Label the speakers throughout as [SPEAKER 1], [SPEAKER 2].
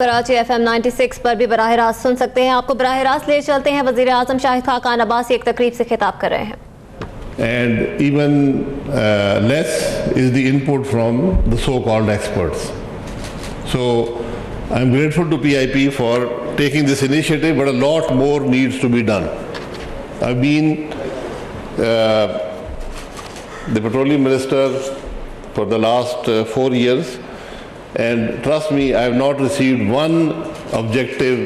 [SPEAKER 1] Karachi FM 96 पर भी बराह रास्त सुन सकते हैं। आपको बराह रास्त ले चलते हैं। वज़ीर आज़म शाहिद खाकान अब्बासी एक तकरीब से खिताब कर रहे हैं।
[SPEAKER 2] And even less is the input from the so-called experts. So I'm grateful to PIP for taking this initiative, but a lot more needs to be done. I've been the petroleum minister for the last 4 years, and trust me, I have not received one objective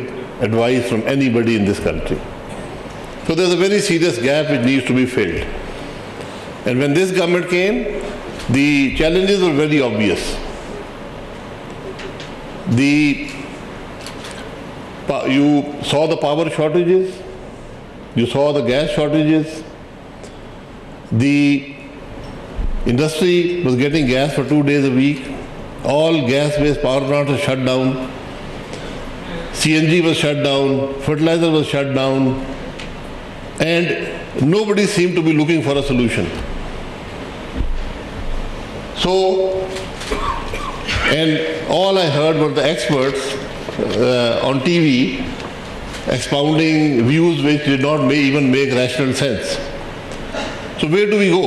[SPEAKER 2] advice from anybody in this country. So there's a very serious gap which needs to be filled. And when this government came, the challenges were very obvious. You saw the power shortages, you saw the gas shortages, the industry was getting gas for 2 days a week, all gas-based power plants were shut down, CNG was shut down, fertilizer was shut down, and nobody seemed to be looking for a solution. So, and all I heard were the experts on TV expounding views which did not even make rational sense. So where do we go?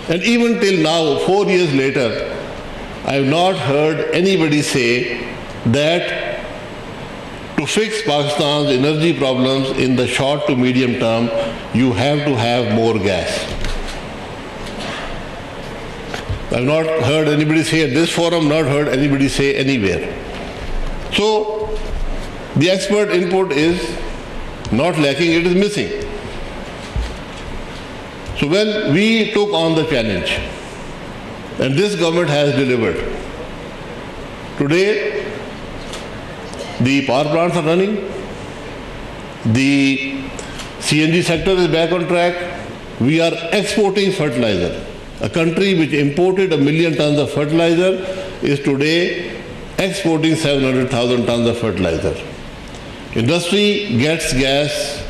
[SPEAKER 2] And even till now, 4 years later, I have not heard anybody say that to fix Pakistan's energy problems in the short to medium term, you have to have more gas. I have not heard anybody say at this forum, not heard anybody say anywhere. So the expert input is not lacking, it is missing. So when we took on the challenge, and this government has delivered, today the power plants are running, the CNG sector is back on track, we are exporting fertilizer. A country which imported 1 million tons of fertilizer is today exporting 700,000 tons of fertilizer. Industry gets gas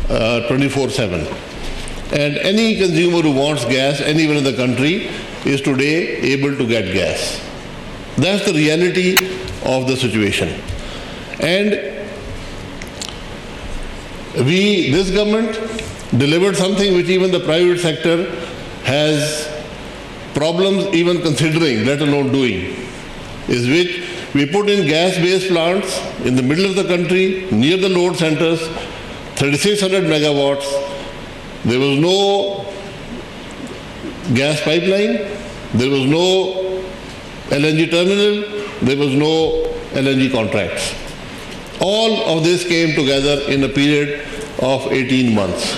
[SPEAKER 2] 24/7. And any consumer who wants gas anywhere in the country is today able to get gas. That's the reality of the situation. And this government delivered something which even the private sector has problems even considering, let alone doing, is which we put in gas-based plants in the middle of the country, near the load centers, 3,600 megawatts. There was no gas pipeline, there was no LNG terminal, there was no LNG contracts. All of this came together in a period of 18 months.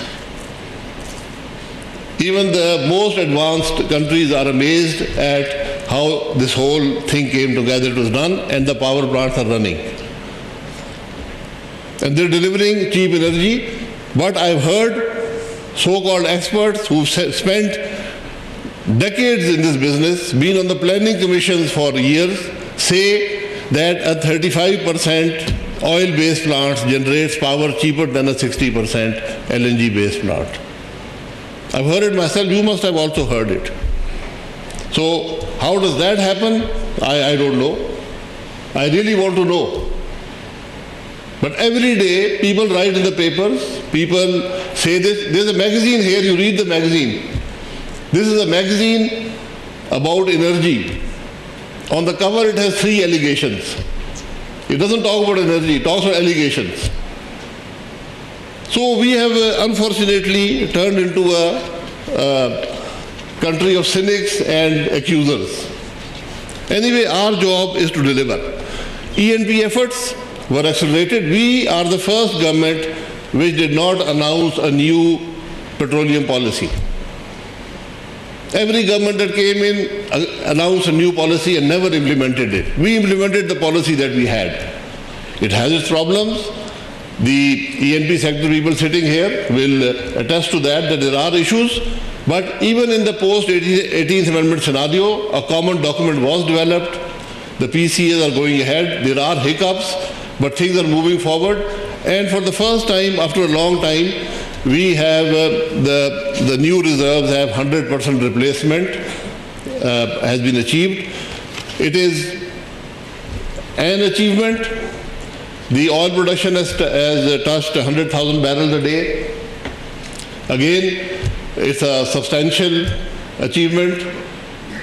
[SPEAKER 2] Even the most advanced countries are amazed at how this whole thing came together. It was done and the power plants are running. And they're delivering cheap energy. But I've heard so-called experts who've spent decades in this business, been on the planning commissions for years, say that a 35% oil-based plant generates power cheaper than a 60% LNG-based plant. I've heard it myself, you must have also heard it. So how does that happen? I don't know. I really want to know. But every day people write in the papers, people say this. There's a magazine here, you read the magazine. This is a magazine about energy. On the cover it has 3 allegations. It doesn't talk about energy, it talks about allegations. So we have unfortunately turned into a country of cynics and accusers. Anyway, our job is to deliver. E&P efforts were accelerated. We are the first government which did not announce a new petroleum policy. Every government that came in announced a new policy and never implemented it. We implemented the policy that we had. It has its problems. The E&P sector people sitting here will attest to that there are issues. But even in the post-18th Amendment scenario, a common document was developed. The PCAs are going ahead. There are hiccups, but things are moving forward. And for the first time, after a long time, we have the new reserves have 100% replacement has been achieved. It is An achievement. The oil production has touched 100,000 barrels a day. Again, it's a substantial achievement,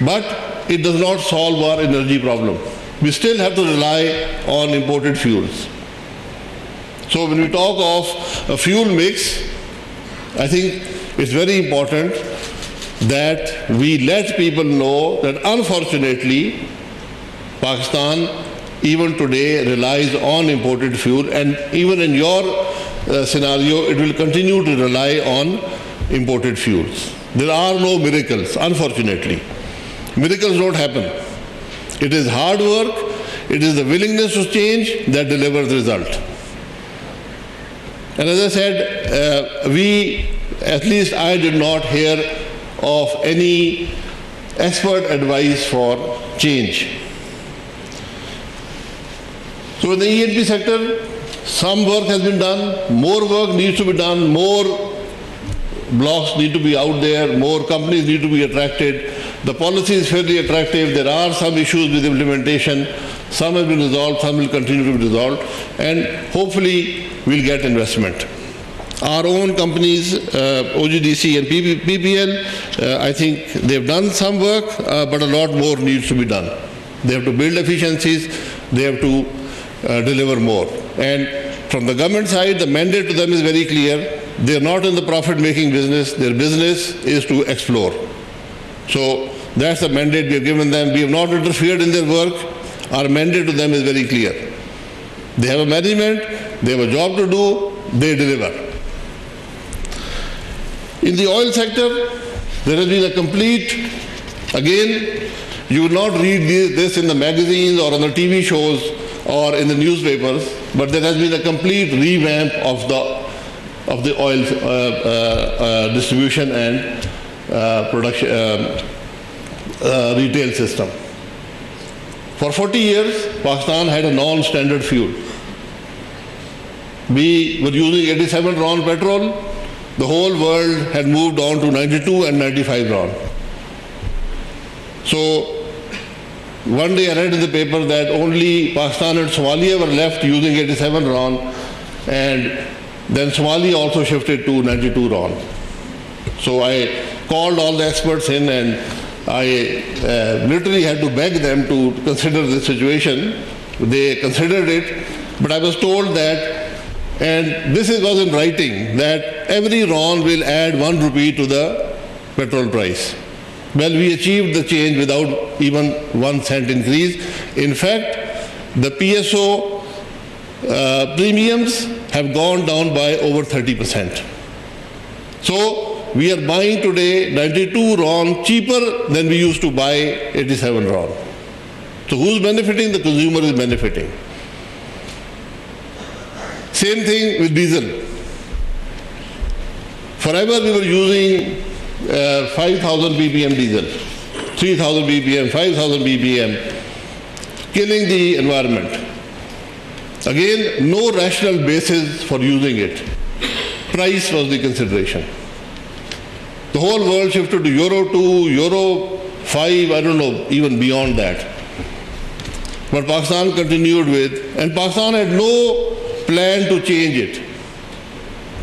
[SPEAKER 2] but it does not solve our energy problem. We still have to rely on imported fuels. So when we talk of a fuel mix, I think it's very important that we let people know that unfortunately, Pakistan even today relies on imported fuel, and even in your scenario, it will continue to rely on imported fuels. There are no miracles, unfortunately. Miracles don't happen. It is hard work, it is the willingness to change that delivers result. And as I said, at least I did not hear of any expert advice for change. So in the E&P sector, some work has been done, more work needs to be done, more blocks need to be out there, more companies need to be attracted. The policy is fairly attractive. There are some issues with implementation. Some have been resolved, some will continue to be resolved, and hopefully we'll get investment. Our own companies, OGDC and PPL, I think they've done some work, but a lot more needs to be done. They have to build efficiencies, they have to deliver more. And from the government side, the mandate to them is very clear. They're not in the profit-making business. Their business is to explore. So that's the mandate we have given them. We have not interfered in their work. Our mandate to them is very clear. They have a management, they have a job to do, they deliver. In the oil sector, there has been a complete, again, you will not read this in the magazines or on the TV shows or in the newspapers, but there has been a complete revamp of the oil distribution and production retail system. For 40 years, Pakistan had a non-standard fuel. We were using 87 RON petrol. The whole world had moved on to 92 and 95 RON. So one day I read in the paper that only Pakistan and Somalia were left using 87 RON, and then Somalia also shifted to 92 RON. So I called all the experts in, and I literally had to beg them to consider this situation. They considered it, but I was told that, and this was in writing, that every RON will add 1 rupee to the petrol price. Well, we achieved the change without even 1 cent increase. In fact, the PSO premiums have gone down by over 30%. So we are buying today 92 RON cheaper than we used to buy 87 RON. So who's benefiting? The consumer is benefiting. Same thing with diesel. Forever we were using 5,000 ppm diesel, 3,000 ppm, 5,000 ppm, killing the environment. Again, no rational basis for using it. Price was the consideration. The whole world shifted to Euro 2, Euro 5, I don't know, even beyond that. But Pakistan continued with, and Pakistan had no plan to change it.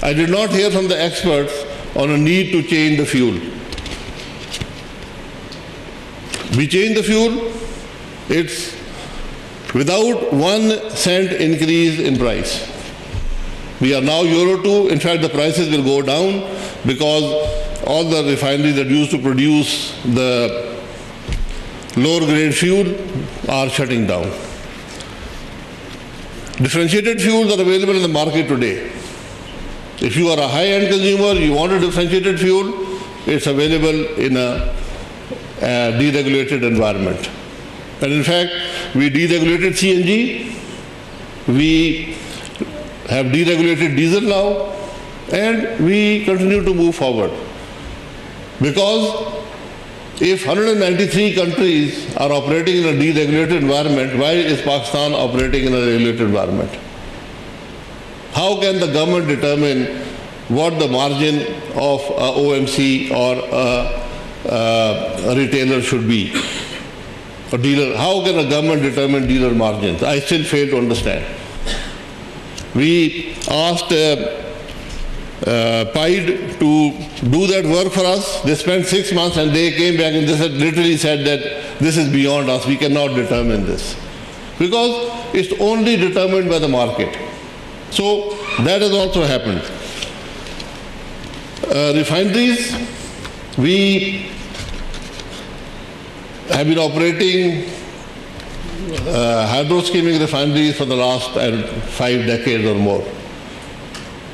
[SPEAKER 2] I did not hear from the experts on a need to change the fuel. We changed the fuel, it's without 1 cent increase in price. We are now Euro 2, in fact the prices will go down because all the refineries that used to produce the lower grade fuel are shutting down. Differentiated fuels are available in the market today. If you are a high-end consumer, you want a differentiated fuel, it's available in a deregulated environment. And in fact, we deregulated CNG, we have deregulated diesel now, and we continue to move forward. Because if 193 countries are operating in a deregulated environment, why is Pakistan operating in a regulated environment? How can the government determine what the margin of a OMC or a retailer should be? or dealer? How can a government determine dealer margins? I still fail to understand. We asked PIDE to do that work for us. They spent 6 months and they came back and they literally said that this is beyond us. We cannot determine this because it's only determined by the market. So that has also happened. Refineries, we have been operating hydro-skimming refineries for the last 5 decades or more.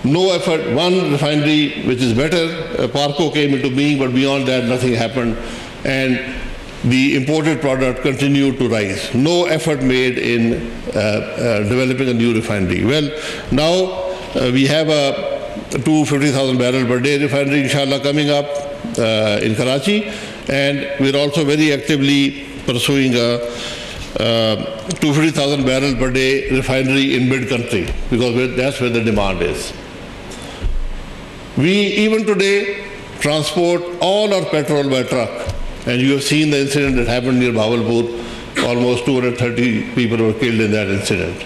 [SPEAKER 2] No effort. One refinery which is better, Parco came into being, but beyond that nothing happened, and the imported product continued to rise. No effort made in developing a new refinery. Well, now we have a 250,000 barrel per day refinery, inshallah, coming up in Karachi, and we're also very actively pursuing a 250,000 barrel per day refinery in mid-country because that's where the demand is. We even today transport all our petrol by truck, and you have seen the incident that happened near Bahawalpur. Almost 230 people were killed in that incident.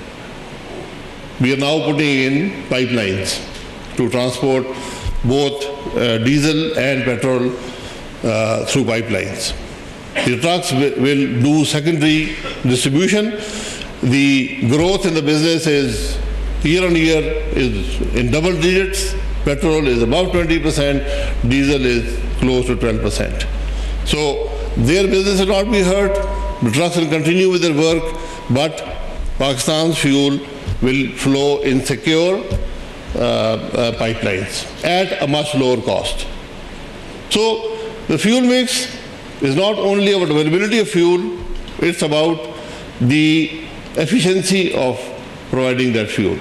[SPEAKER 2] We are now putting in pipelines to transport both diesel and petrol through pipelines. The trucks will do secondary distribution. The growth in the business is year on year is in double digits. Petrol is above 20%, diesel is close to 12%. So their business will not be hurt. The trucks will continue with their work, but Pakistan's fuel will flow in secure pipelines at a much lower cost. So the fuel mix is not only about availability of fuel, it's about the efficiency of providing that fuel.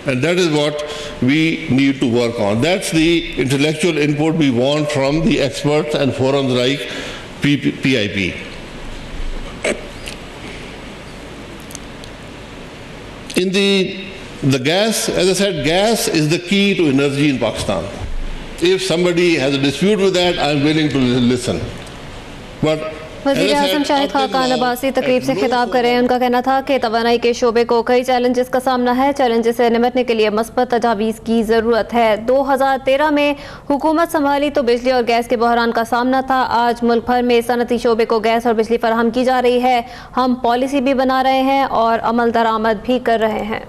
[SPEAKER 2] And that is what we need to work on. That's the intellectual input we want from the experts and forums like PIP. In the gas, as I said, gas is the key to energy in Pakistan. If somebody has a dispute with that, I'm willing to listen. But
[SPEAKER 1] वज़ीर आज़म शाहिद खाकान अब्बासी तकरीब से खिताब कर रहे हैं। उनका कहना था कि तवानाई के शोबे को कई चैलेंजेस का सामना है। चैलेंजेस से निपटने के लिए मस्बत तजावीज़ की ज़रूरत है। 2013 में हुकूमत संभाली तो बिजली और गैस के बहरान का सामना था। आज मुल्क भर में सनती शोबे को गैस और बिजली फराहम की जा रही है। हम पॉलिसी भी बना रहे हैं और अमल दरामद भी कर रहे हैं।